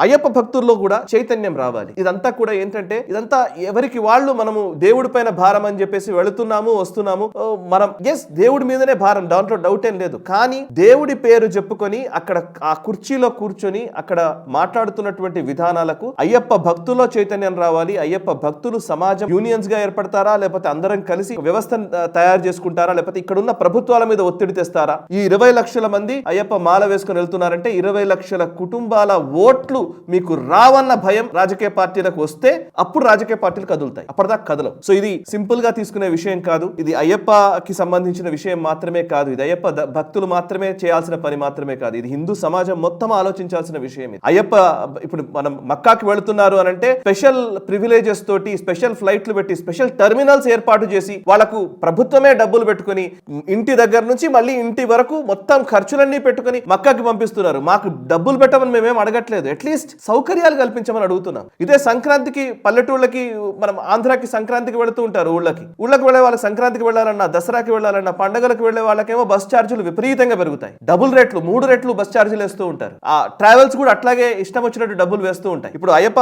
అయ్యప్ప భక్తుల్లో కూడా చైతన్యం రావాలి. ఇదంతా కూడా ఏంటంటే ఇదంతా ఎవరికి వాళ్ళు మనము దేవుడి పైన భారం అని చెప్పేసి వెళుతున్నాము వస్తున్నాము. మనం దేవుడి మీదనే భారం, దాంట్లో డౌట్ ఏం లేదు. కానీ దేవుడి పేరు చెప్పుకొని అక్కడ ఆ కుర్చీలో కూర్చొని అక్కడ మాట్లాడుతున్నటువంటి విధానాలకు అయ్యప్ప భక్తుల్లో చైతన్యం రావాలి. అయ్యప్ప భక్తులు సమాజం యూనియన్స్ గా ఏర్పడతారా, లేకపోతే అందరం కలిసి వ్యవస్థను తయారు చేసుకుంటారా, లేకపోతే ఇక్కడ ఉన్న ప్రభుత్వాల మీద ఒత్తిడి తెస్తారా? ఈ 20 లక్షల మంది అయ్యప్ప మాల వేసుకొని వెళ్తున్నారంటే 20 లక్షల కుటుంబాల ఓట్లు మీకు రావన్న భయం రాజకీయ పార్టీలకు వస్తే అప్పుడు రాజకీయ పార్టీలు కదులుతాయి, అప్పటిదాకా కదలవు. సో ఇది సింపుల్ గా తీసుకునే విషయం కాదు. ఇది అయ్యప్పకి సంబంధించిన విషయం మాత్రమే కాదు. ఇది అయ్యప్ప భక్తులు మాత్రమే చేయాల్సిన పని మాత్రమే కాదు. ఇది హిందూ సమాజం మొత్తం ఆలోచించాల్సిన విషయం. అయ్యప్ప ఇప్పుడు మనం మక్కాకి వెళుతున్నారు అని అంటే స్పెషల్ ప్రివిలేజెస్ తోటి స్పెషల్ ఫ్లైట్లు పెట్టి స్పెషల్ టెర్మినల్స్ ఏర్పాటు చేసి వాళ్ళకు ప్రభుత్వమే డబ్బులు పెట్టుకుని ఇంటి దగ్గర నుంచి మళ్ళీ ఇంటి వరకు మొత్తం ఖర్చులన్నీ పెట్టుకుని మక్కాకి పంపిస్తున్నారు. మాకు డబ్బులు పెట్టమని మేమేం అడగట్లేదు, అట్లీస్ట్ సౌకర్యాలు కల్పించమని అడుగుతున్నాం. ఇదే సంక్రాంతికి పల్లెటూళ్ళకి, మనం ఆంధ్రాకి సంక్రాంతికి వెళుతూ ఉంటారు. ఊళ్ళకి వెళ్ళే వాళ్ళకి సంక్రాంతికి వెళ్ళాలన్నా, దసరాకి వెళ్ళాలన్నా, పండుగలకు వెళ్లే వాళ్ళకేమో బస్ ఛార్జీలు విపరీతంగా పెరుగుతాయి. డబుల్ రేట్లు, 3 రెట్లు బస్ ఛార్జీలు వేస్తూ ఉంటారు. ఆ ట్రావెల్స్ కూడా అట్లాగే ఇష్టం వచ్చినట్టు డబ్బులు వేస్తూ ఉంటాయి. ఇప్పుడు అయ్యప్ప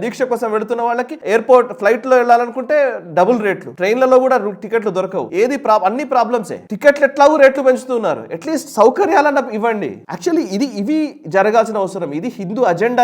దీక్ష కోసం వెళుతున్న వాళ్ళకి ఎయిర్పోర్ట్ ఫ్లైట్ లో వెళ్ళాలనుకుంటే డబుల్ రేట్లు, ట్రైన్లలో కూడా టికెట్లు దొరకవు. అన్ని ప్రాబ్లమ్సే. టికెట్లు ఎట్లాగూ రేట్లు పెంచుతున్నారు. అట్లీస్ట్ సౌకర్యాలన్న ఇవ్వండి. యాక్చువల్లీ ఇవి జరగాల్సిన అవసరం. ఇది హిందూ అజెండా